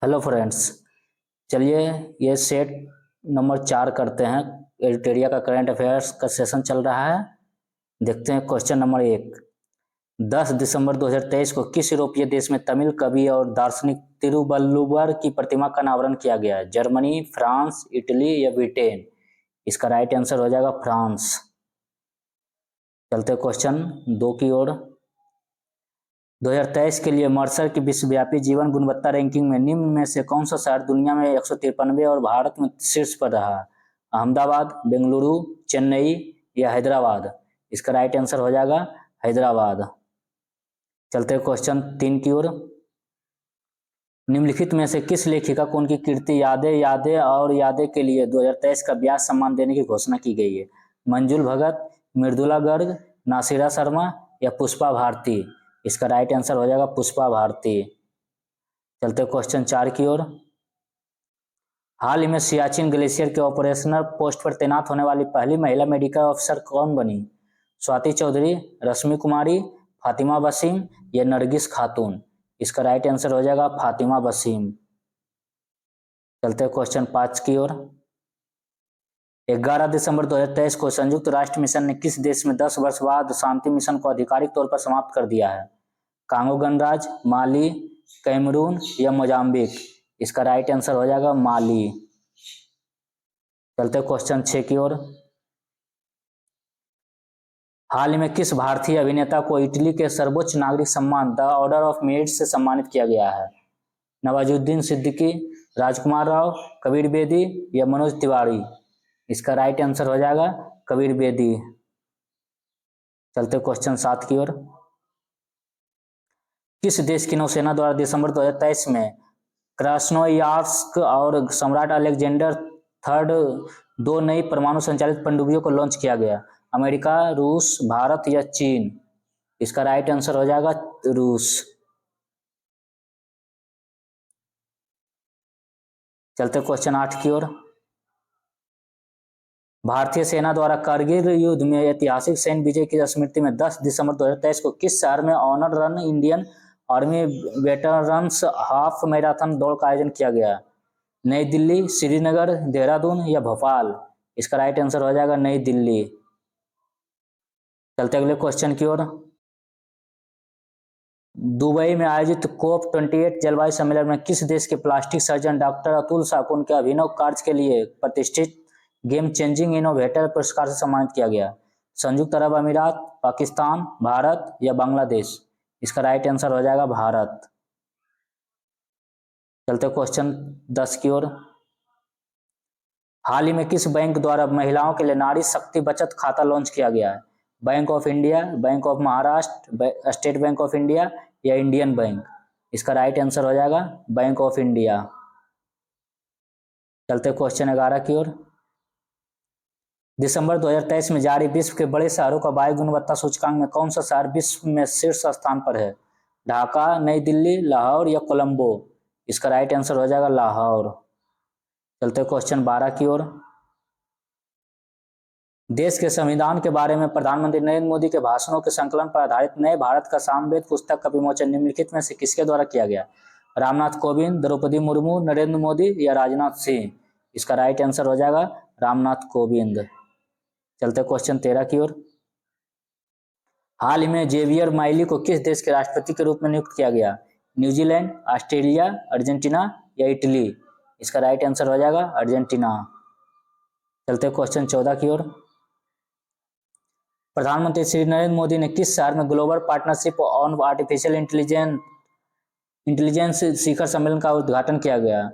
Hello friends, चलिए ये set number 4 करते हैं। एडिटोरिया का करंट अफेयर्स का सेशन चल रहा है। देखते हैं क्वेश्चन नंबर 1। 10 दिसंबर 2023 को किस यूरोपीय देश में तमिल कवि और दार्शनिक तिरुवल्लुवर की प्रतिमा का अनावरण किया गया है? जर्मनी, फ्रांस, इटली या ब्रिटेन? इसका राइट आंसर हो जाएगा फ्रांस। चलते क्वेश्चन 2 की ओर। 2023 के लिए मर्सर की विश्वव्यापी जीवन गुणवत्ता रैंकिंग में निम्न में से कौन सा शहर दुनिया में 153वें और भारत में शीर्ष पर रहा? अहमदाबाद, बेंगलुरु, चेन्नई या हैदराबाद? इसका राइट आंसर हो जाएगा हैदराबाद। चलते क्वेश्चन 3 की ओर। निम्नलिखित में से किस लेखिका को उनकी कृति यादें यादें और यादें के लिए 2023 का व्यास सम्मान देने की घोषणा की गई है? मंजुल भगत, मृदुला गर्ग, नासिरा शर्मा या पुष्पा भारती? इसका राइट आंसर हो जाएगा पुष्पा भारती। चलते क्वेश्चन 4 की ओर। हाल ही में सियाचिन ग्लेशियर के ऑपरेशनल पोस्ट पर तैनात होने वाली पहली महिला मेडिकल ऑफिसर कौन बनी? स्वाति चौधरी, रश्मि कुमारी, फातिमा वसीम या नरगिस खातून? इसका राइट आंसर हो जाएगा फातिमा वसीम। चलते क्वेश्चन 5 की ओर। 11 दिसंबर 2023 को संयुक्त राष्ट्र मिशन ने किस देश में 10 वर्ष बाद शांति मिशन को आधिकारिक तौर पर समाप्त कर दिया है? कांगो गणराज्य, माली, कैमरून या मोजाम्बिक? इसका राइट आंसर हो जाएगा माली। चलते क्वेश्चन 6 की ओर। हाल ही में किस भारतीय अभिनेता को इटली के सर्वोच्च नागरिक सम्मान द ऑर्डर ऑफ मेरिट से सम्मानित किया गया है? नवाजुद्दीन सिद्दीकी, राजकुमार राव, कबीर बेदी या मनोज तिवारी? इसका राइट आंसर हो जाएगा कबीर बेदी। चलते क्वेश्चन 7 की ओर। किस देश की नौसेना द्वारा दिसंबर 2023 में क्रास्नोयार्स्क और सम्राट अलेक्जेंडर थर्ड 2 नई परमाणु संचालित पनडुब्बियों को लॉन्च किया गया? अमेरिका, रूस, भारत या चीन? इसका राइट आंसर हो जाएगा रूस। चलते क्वेश्चन 8 की ओर। भारतीय सेना द्वारा कारगिल युद्ध में ऐतिहासिक सैन्य विजय की स्मृति में 10 दिसंबर 2023 को किस शहर में honour run Indian Army veterans half marathon दौड़ का आयोजन किया गया? नई दिल्ली, श्रीनगर, देहरादून या भोपाल? इसका राइट आंसर हो जाएगा नई दिल्ली। चलते अगले क्वेश्चन की ओर। दुबई में आयोजित COP28 जलवायु सम्मेलन में किस देश के plastic surgeon doctor Atul Shah को उनके अभिनव कार्य के लिए प्रतिष्ठित गेम चेंजिंग इनोवेटर पुरस्कार से सम्मानित किया गया? संयुक्त अरब अमीरात, पाकिस्तान, भारत या बांग्लादेश? इसका राइट आंसर हो जाएगा भारत। चलते क्वेश्चन 10 की ओर। हाल ही में किस बैंक द्वारा महिलाओं के लिए नारी शक्ति बचत खाता लॉन्च किया गया है? Bank of India, bank of Maharashtra, state bank of India या इंडियन बैंक? इसका राइट आंसर हो जाएगा बैंक ऑफ इंडिया। चलते क्वेश्चन 11 की ओर। दिसंबर 2023 में जारी विश्व के बड़े शहरों का वायु गुणवत्ता सूचकांक में कौन सा शहर विश्व में शीर्ष स्थान पर है? ढाका, नई दिल्ली, लाहौर या कोलंबो? इसका राइट आंसर हो जाएगा लाहौर। चलते क्वेश्चन 12 की ओर। देश के संविधान के बारे में प्रधानमंत्री नरेंद्र मोदी के भाषणों के संकलन पर आधारित नए भारत का सामवेद पुस्तक का विमोचन निम्नलिखित में से किसके द्वारा किया गया? रामनाथ कोविंद, द्रौपदी मुर्मू, नरेंद्र मोदी या राजनाथ सिंह? इसका राइट आंसर हो जाएगा रामनाथ कोविंद। चलते क्वेश्चन 13 की ओर। हाल ही में जेवियर माइली को किस देश के राष्ट्रपति के रूप में नियुक्त किया गया? न्यूजीलैंड, ऑस्ट्रेलिया, अर्जेंटीना या इटली? इसका राइट आंसर हो जाएगा अर्जेंटीना। चलते क्वेश्चन 14 की ओर। प्रधानमंत्री श्री नरेंद्र मोदी ने किस शहर में global partnership on artificial intelligence शिखर सम्मेलन का उद्घाटन किया गया?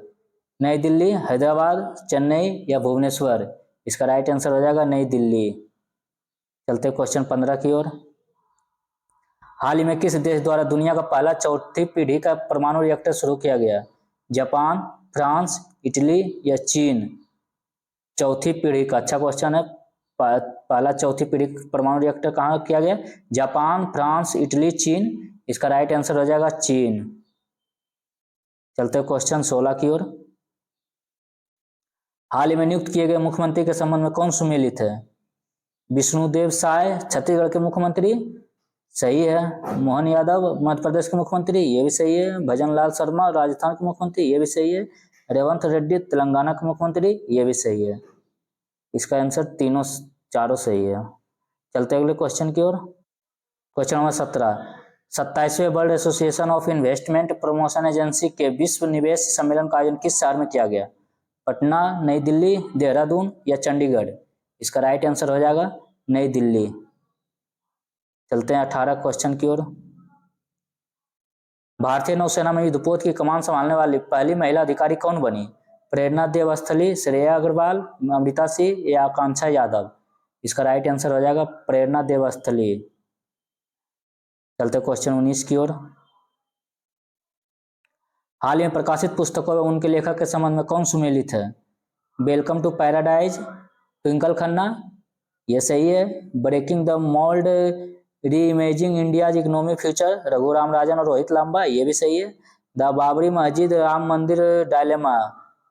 नई दिल्ली, हैदराबाद, चेन्नई या भुवनेश्वर? इसका राइट आंसर हो जाएगा नई दिल्ली। चलते क्वेश्चन 15 की ओर। हाल ही में किस देश द्वारा दुनिया का पहला चौथी पीढ़ी का परमाणु रिएक्टर शुरू किया गया? जापान, फ्रांस, इटली या चीन? चौथी पीढ़ी का अच्छा क्वेश्चन है। पहला चौथी पीढ़ी परमाणु रिएक्टर कहाँ किया गया? जापान, फ्रांस, इटली, चीन? इसका राइट आंसर हो जाएगा चीन। चलते क्वेश्चन 16 की ओर। हाल ही में नियुक्त किए गए मुख्यमंत्री के संबंध में कौन सुमेलित है? विष्णुदेव साय छत्तीसगढ़ के मुख्यमंत्री, सही है। मोहन यादव मध्य प्रदेश के मुख्यमंत्री, ये भी सही है। भजन लाल शर्मा राजस्थान के मुख्यमंत्री, ये भी सही है। रेवंत रेड्डी तेलंगाना के मुख्यमंत्री, ये भी सही है। इसका आंसर तीनों चारों सही है। चलते अगले क्वेश्चन की ओर। क्वेश्चन नंबर 17, 27वें world association of investment promotion agency के विश्व निवेश सम्मेलन का आयोजन किस शहर में किया गया? पटना, नई दिल्ली, देहरादून या चंडीगढ़? इसका राइट आंसर हो जाएगा नई दिल्ली। चलते हैं 18 क्वेश्चन की ओर। भारतीय नौसेना में युद्धपोत की कमान संभालने वाली पहली महिला अधिकारी कौन बनी? प्रेरणा देवस्थली, श्रेया अग्रवाल, अमृता सिंह या आकांक्षा यादव? इसका राइट आंसर हो जाएगा प्रेरणा देवस्थली। चलते क्वेश्चन 19 की ओर। हाल ही में प्रकाशित पुस्तकों में उनके लेखक के संबंध में कौन सुमेलित है? Welcome to paradise, Twinkle Khanna, ये सही है। Breaking the mould, reimagining India's economic future, Raghuram Rajan और रोहित लांबा, ये भी सही है। द बाबरी मस्जिद राम मंदिर डायलेमा,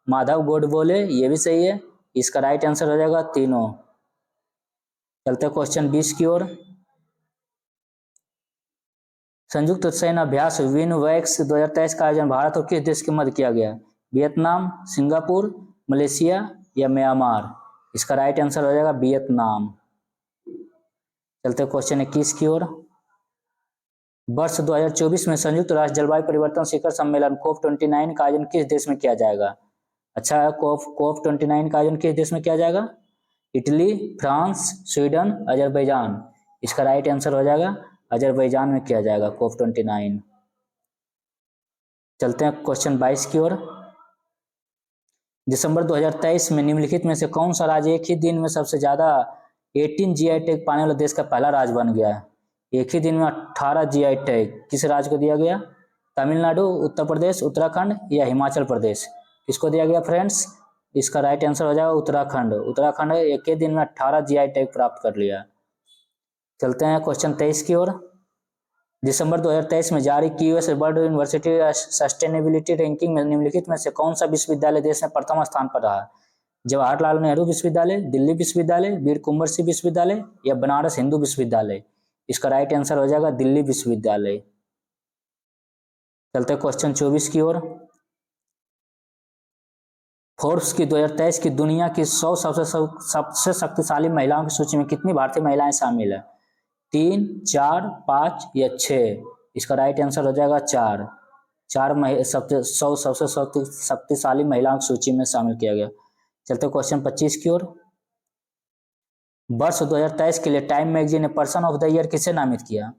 माधव गोडबोले, ये भी सही है। इसका राइट आंसर हो जाएगा तीनों। चलते क्वेश्चन 20 की ओर। संयुक्त सैन्य अभ्यास विनवैक्स 2023 का आयोजन भारत और किस देश के मध्य किया गया? वियतनाम, सिंगापुर, मलेशिया या म्यांमार? इसका राइट आंसर हो जाएगा वियतनाम। चलते क्वेश्चन 21 की ओर। वर्ष 2024 में संयुक्त राष्ट्र जलवायु परिवर्तन शिखर सम्मेलन COP29 का आयोजन किस देश में किया जाएगा? अच्छा, COP29 का आयोजन किस देश में किया जाएगा? Italy, France, Sweden, Azerbaijan? इसका राइट आंसर हो जाएगा अजरबैजान में किया जाएगा COP29। चलते हैं क्वेश्चन 22 की ओर। दिसंबर 2023 में निम्नलिखित में से कौन सा राज्य एक ही दिन में सबसे ज्यादा 18 GI टैग पाने वाला देश का पहला राज्य बन गया? एक ही दिन में 18 GI टैग किस राज्य को दिया गया? तमिलनाडु, उत्तर प्रदेश, उत्तराखंड या हिमाचल प्रदेश? किसको दिया गया फ्रेंड्स? इसका राइट आंसर हो जाएगा उत्तराखंड। उत्तराखंड एक ही दिन में 18 GI टैग प्राप्त कर लिया। चलते हैं क्वेश्चन 23 की ओर। दिसंबर 2023 में जारी की US world university sustainability ranking में निम्नलिखित में से कौन सा विश्वविद्यालय देश में प्रथम स्थान पर रहा? जवाहरलाल नेहरू विश्वविद्यालय, दिल्ली विश्वविद्यालय, वीर कुंवर सिंह विश्वविद्यालय या बनारस हिंदू विश्वविद्यालय? इसका राइट आंसर हो जाएगा दिल्ली विश्वविद्यालय। चलते क्वेश्चन 24 की ओर। फोर्ब्स की 2023 की दुनिया की 100 सबसे शक्तिशाली महिलाओं की सूची में कितनी भारतीय महिलाएं शामिल है? 3, 4, 5 या 6? इसका राइट आंसर हो जाएगा 4। 100 सबसे शक्तिशाली महिलाओं की सूची में शामिल किया गया। चलते क्वेश्चन 25 की ओर। वर्ष 2023 के लिए टाइम मैगजीन ने पर्सन ऑफ द ईयर किसे नामित किया?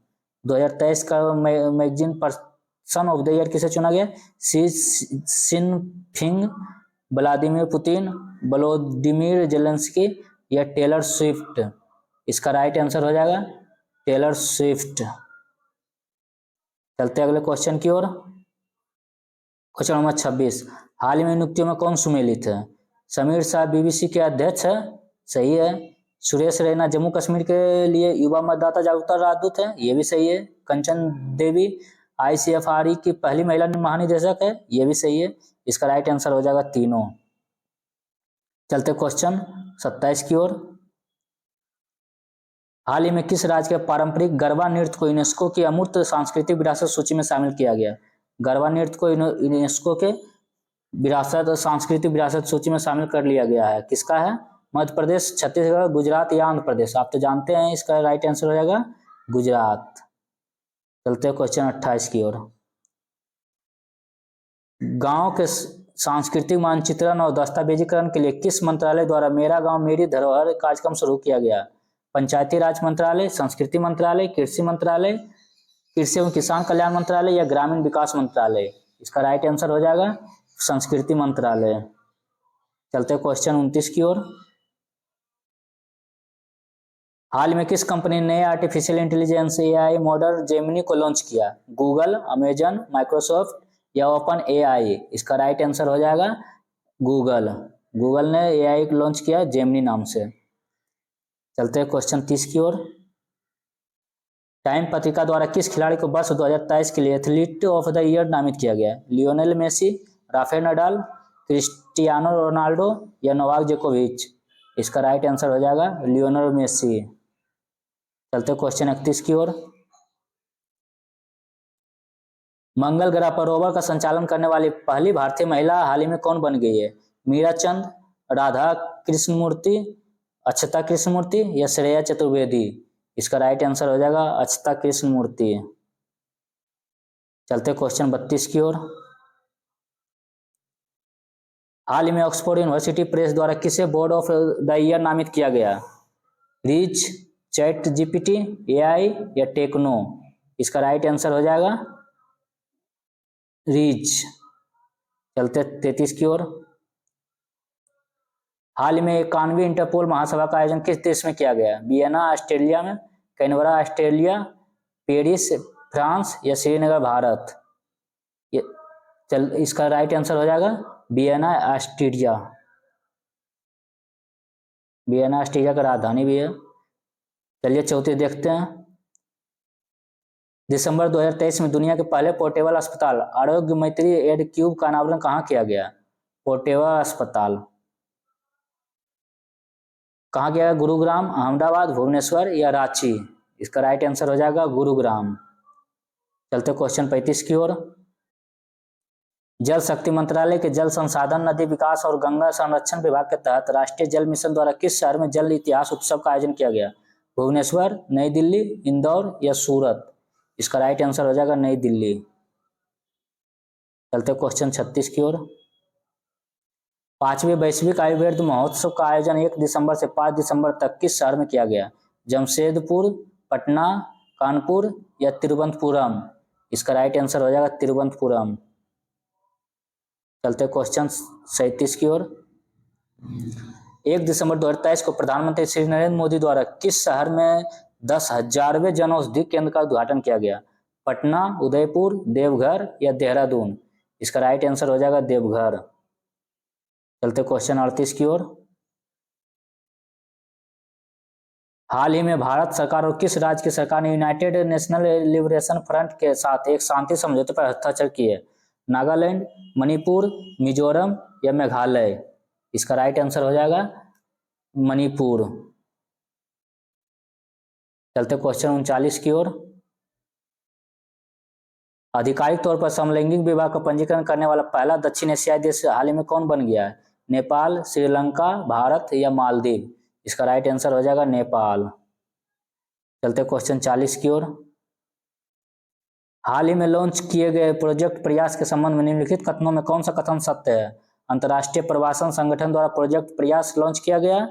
2023 का magazine person of the year किसे चुना गया? Xi Jinping, Vladimir Putin, Vladimir Zelensky या टेलर स्विफ्ट? इसका राइट आंसर हो जाएगा टेलर स्विफ्ट। चलते अगले क्वेश्चन की ओर। क्वेश्चन नंबर 26, हाल ही में नियुक्तियों में कौन सुमेलित है? समीर शाह बीबीसी के अध्यक्ष है, सही है। सुरेश रैना जम्मू कश्मीर के लिए युवा मतदाता जागरूकता राजदूत है, ये भी सही है। कंचन देवी ICFRE की पहली महिला महानिदेशक है, ये भी सही है। इसका राइट आंसर हो जाएगा तीनों। चलते क्वेश्चन 27 की ओर। हाल ही में किस राज्य के पारंपरिक गरबा नृत्य को यूनेस्को की अमूर्त सांस्कृतिक विरासत सूची में शामिल किया गया? गरबा नृत्य को यूनेस्को के विरासत सांस्कृतिक विरासत सूची में शामिल कर लिया गया है। किसका है? मध्य प्रदेश, छत्तीसगढ़, गुजरात या आंध्र प्रदेश? आप तो जानते हैं, इसका राइट आंसर हो जाएगा गुजरात। चलते हैं क्वेश्चन 28 की ओर। गांव के सांस्कृतिक मानचित्रण और दस्तावेजीकरण के लिए किस मंत्रालय द्वारा मेरा गांव मेरी धरोहर कार्यक्रम शुरू किया गया? पंचायती राज मंत्रालय, संस्कृति मंत्रालय, कृषि मंत्रालय, कृषि एवं किसान कल्याण मंत्रालय या ग्रामीण विकास मंत्रालय? इसका राइट आंसर हो जाएगा संस्कृति मंत्रालय। चलते क्वेश्चन 29 की ओर। हाल में किस कंपनी ने artificial intelligence AI model Gemini को लॉन्च किया? गूगल, अमेजन, माइक्रोसॉफ्ट या ओपन AI? इसका राइट आंसर हो जाएगा गूगल। गूगल ने AI को लॉन्च किया जेमिनी नाम से। चलते हैं क्वेश्चन 30 की ओर। टाइम पत्रिका द्वारा किस खिलाड़ी को वर्ष 2023 के लिए एथलीट ऑफ द ईयर नामित किया गया? Lionel Messi, Rafael Nadal, Cristiano Ronaldo या नोवाक जोकोविच? इसका राइट आंसर हो जाएगा लियोनेल मेसी। चलते क्वेश्चन 31 की ओर। मंगल ग्रह पर रोवर का संचालन करने वाली पहली भारतीय महिला हाल ही में कौन बन गई है? मीरा चंद, राधा कृष्णमूर्ति, अक्षता कृष्णमूर्ति या श्रेया चतुर्वेदी? इसका राइट आंसर हो जाएगा अक्षता कृष्णमूर्ति। चलते क्वेश्चन 32 की ओर। हाल ही में ऑक्सफोर्ड यूनिवर्सिटी प्रेस द्वारा किसे बोर्ड ऑफ द ईयर नामित किया गया? रीच, चैट जीपीटी, एआई या टेक्नो? इसका राइट आंसर हो जाएगा रीच। चलते 33 की ओर। हाल ही में 91वीं इंटरपोल महासभा का आयोजन किस देश में किया गया? वियना ऑस्ट्रेलिया में, कैनबरा ऑस्ट्रेलिया, पेरिस फ्रांस या श्रीनगर भारत? इसका राइट आंसर हो जाएगा वियना ऑस्ट्रिया। वियना ऑस्ट्रिया का राजधानी भी है। चलिए 34 देखते हैं। दिसंबर 2023 में दुनिया के पहले पोर्टेबल अस्पताल आरोग्य मैत्री एड क्यूब का अनावरण कहाँ किया गया? पोर्टेबल अस्पताल कहाँ किया गया? गुरुग्राम, अहमदाबाद, भुवनेश्वर या रांची? इसका राइट आंसर हो जाएगा गुरुग्राम। चलते क्वेश्चन 35 की ओर। जल शक्ति मंत्रालय के जल संसाधन, नदी विकास और गंगा संरक्षण विभाग के तहत राष्ट्रीय जल मिशन द्वारा किस शहर में जल इतिहास उत्सव का आयोजन किया गया? भुवनेश्वर, नई दिल्ली, इंदौर या सूरत? इसका राइट आंसर हो जाएगा नई दिल्ली। चलते क्वेश्चन 36 की ओर। 5वें वैश्विक आयुर्वेद महोत्सव का आयोजन 1 दिसंबर से 5 दिसंबर तक किस शहर में किया गया? जमशेदपुर, पटना, कानपुर या तिरुवनंतपुरम? इसका राइट आंसर हो जाएगा तिरुवनंतपुरम। चलते क्वेश्चन 37 की ओर। 1 दिसंबर 2023 को प्रधानमंत्री श्री नरेंद्र मोदी द्वारा किस शहर में 10,000वें जन औषधि केंद्र का उद्घाटन किया गया? पटना, उदयपुर, देवघर या देहरादून? इसका राइट आंसर हो जाएगा देवघर। चलते क्वेश्चन 38 की ओर। हाल ही में भारत सरकार और किस राज्य की सरकार ने यूनाइटेड नेशनल लिबरेशन फ्रंट के साथ एक शांति समझौते पर हस्ताक्षर किए? नागालैंड, मणिपुर, मिजोरम या मेघालय? इसका राइट आंसर हो जाएगा मणिपुर। चलते क्वेश्चन 39 की ओर। आधिकारिक तौर पर समलैंगिक विवाह का पंजीकरण करने वाला पहला दक्षिण एशियाई देश हाल ही में कौन बन गया है? नेपाल, श्रीलंका, भारत या मालदीव? इसका राइट आंसर हो जाएगा नेपाल। चलते क्वेश्चन 40 की ओर। हाल ही में लॉन्च किए गए प्रोजेक्ट प्रयास के संबंध में निम्नलिखित कथनों में कौन सा कथन सत्य है? अंतर्राष्ट्रीय प्रवासन संगठन द्वारा प्रोजेक्ट प्रयास लॉन्च किया गया,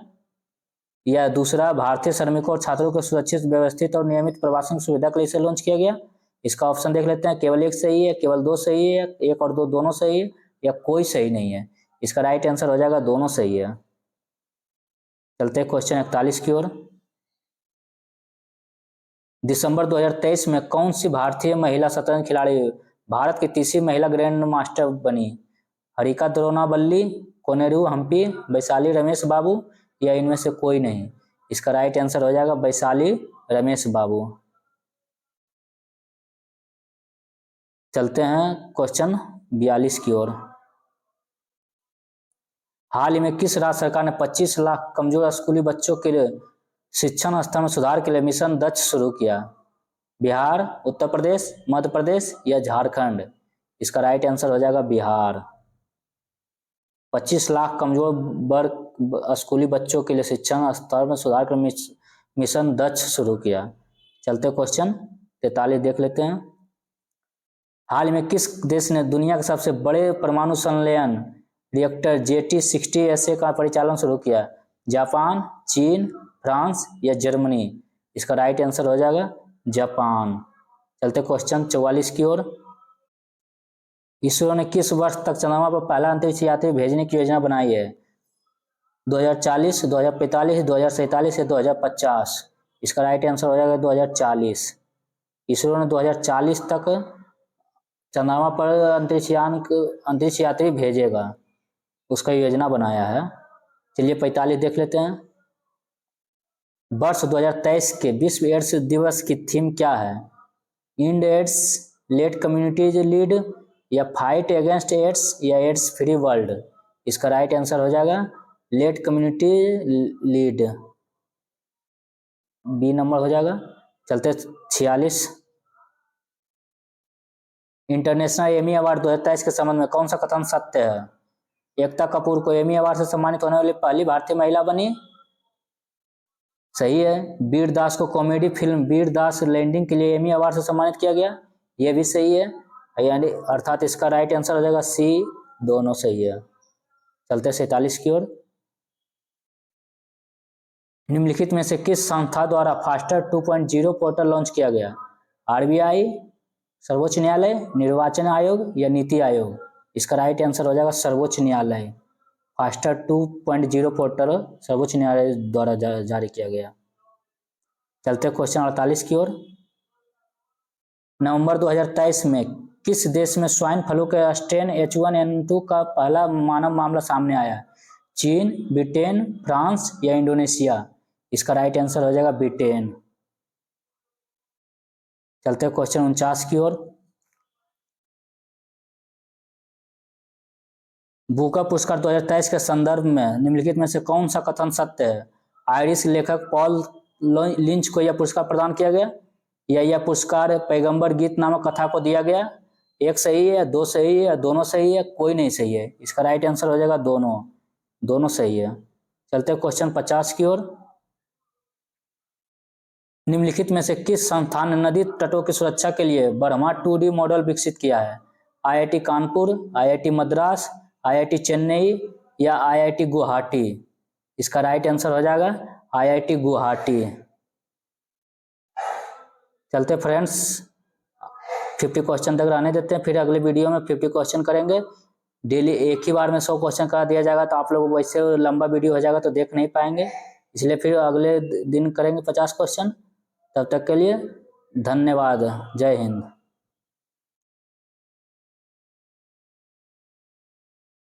या दूसरा भारतीय श्रमिकों और छात्रों को सुरक्षित, व्यवस्थित और नियमित प्रवासन सुविधा के लिए इसे लॉन्च किया गया? इसका ऑप्शन देख लेते हैं। केवल एक सही है, केवल दो सही है, एक और दो दोनों सही है, या कोई सही नहीं है? इसका राइट आंसर हो जाएगा दोनों सही है। चलते हैं क्वेश्चन 41 की ओर। दिसंबर 2023 में कौन सी भारतीय महिला शतरंज खिलाड़ी भारत की तीसरी महिला ग्रैंड मास्टर बनी? हरिका द्रोणावल्ली, कोनेरू हम्पी, वैशाली रमेश बाबू या इनमें से कोई नहीं? इसका राइट आंसर हो जाएगा वैशाली रमेश बाबू। चलते हैं क्वेश्चन 42 की ओर। हाल ही में किस राज्य सरकार ने 25 लाख कमजोर स्कूली बच्चों के लिए शिक्षण स्तर में सुधार के लिए मिशन दक्ष शुरू किया? बिहार, उत्तर प्रदेश, मध्य प्रदेश या झारखंड? इसका राइट आंसर हो जाएगा बिहार। 25 लाख कमजोर वर्ग स्कूली बच्चों के लिए शिक्षण स्तर में सुधार कर मिशन दक्ष शुरू किया। चलते क्वेश्चन 43 देख लेते हैं। हाल ही में किस देश ने दुनिया के सबसे बड़े परमाणु संलयन रिएक्टर JT60SA का परिचालन शुरू किया? जापान, चीन, फ्रांस या जर्मनी? इसका राइट आंसर हो जाएगा जापान। चलते क्वेश्चन 44 की ओर। इसरो ने किस वर्ष तक चंद्रमा पर पहला अंतरिक्ष यात्री भेजने की योजना बनाई है? 2040, 2045, 2047 या 2050? इसका राइट आंसर हो जाएगा 2040। इसरो ने 2040 तक चंद्रमा पर अंतरिक्ष यात्री भेजेगा, उसका योजना बनाया है। चलिए 45 देख लेते हैं। वर्ष 2023 के विश्व एड्स दिवस की थीम क्या है? End AIDS, let communities lead या फाइट अगेंस्ट एड्स या एड्स फ्री वर्ल्ड? इसका राइट आंसर हो जाएगा let community lead, B number हो जाएगा। चलते 46। इंटरनेशनल एमी अवार्ड 2023 के संबंध में कौन सा कथन सत्य है? एकता कपूर को एमी अवार्ड से सम्मानित होने वाली पहली भारतीय महिला बनी। सही है। वीर दास को कॉमेडी फिल्म वीर दास लैंडिंग के लिए एमी अवार्ड से सम्मानित किया गया, यह भी सही है, यानी अर्थात इसका राइट आंसर हो जाएगा सी, दोनों सही है। चलते 47 की ओर। निम्नलिखित में से किस संस्था द्वारा फास्टर 2.0 पोर्टल लॉन्च किया गया? आरबीआई, सर्वोच्च न्यायालय, निर्वाचन आयोग या नीति आयोग? इसका राइट आंसर हो जाएगा सर्वोच्च न्यायालय। फास्टर 2.0 पोर्टल सर्वोच्च न्यायालय द्वारा जारी किया गया। चलते क्वेश्चन 48 की ओर। नवंबर 2023 में किस देश में स्वाइन फ्लू के स्ट्रेन H1N2 का पहला मानव मामला सामने आया? चीन, ब्रिटेन, फ्रांस या इंडोनेशिया? इसका राइट आंसर हो जाएगा ब्रिटेन। चलते क्वेश्चन 49 की ओर। बुकर पुरस्कार 2023 के संदर्भ में निम्नलिखित में से कौन सा कथन सत्य है? आयरिश लेखक पॉल लिंच को यह पुरस्कार प्रदान किया गया, या यह पुरस्कार पैगंबर गीत नामक कथा को दिया गया? एक सही है, दो सही है, दोनों सही है, कोई नहीं सही है। इसका राइट आंसर हो जाएगा दोनों सही है। चलते क्वेश्चन 50 की ओर। निम्नलिखित में से किस संस्थान ने नदी तटों की सुरक्षा के लिए ब्रह्मा 2D मॉडल विकसित किया है? IIT Kanpur, IIT Madras, IIT Chennai या आईआईटी गुवाहाटी? इसका राइट आंसर हो जाएगा आईआईटी गुवाहाटी। चलते फ्रेंड्स 50 क्वेश्चन तक रहने देते हैं, फिर अगले वीडियो में 50 क्वेश्चन करेंगे। डेली एक ही बार में 100 क्वेश्चन करा दिया जाएगा तो आप लोग वैसे लंबा वीडियो हो जाएगा तो देख नहीं पाएंगे, इसलिए फिर अगले दिन करेंगे 50 क्वेश्चन। तब तक के लिए धन्यवाद। जय हिंद।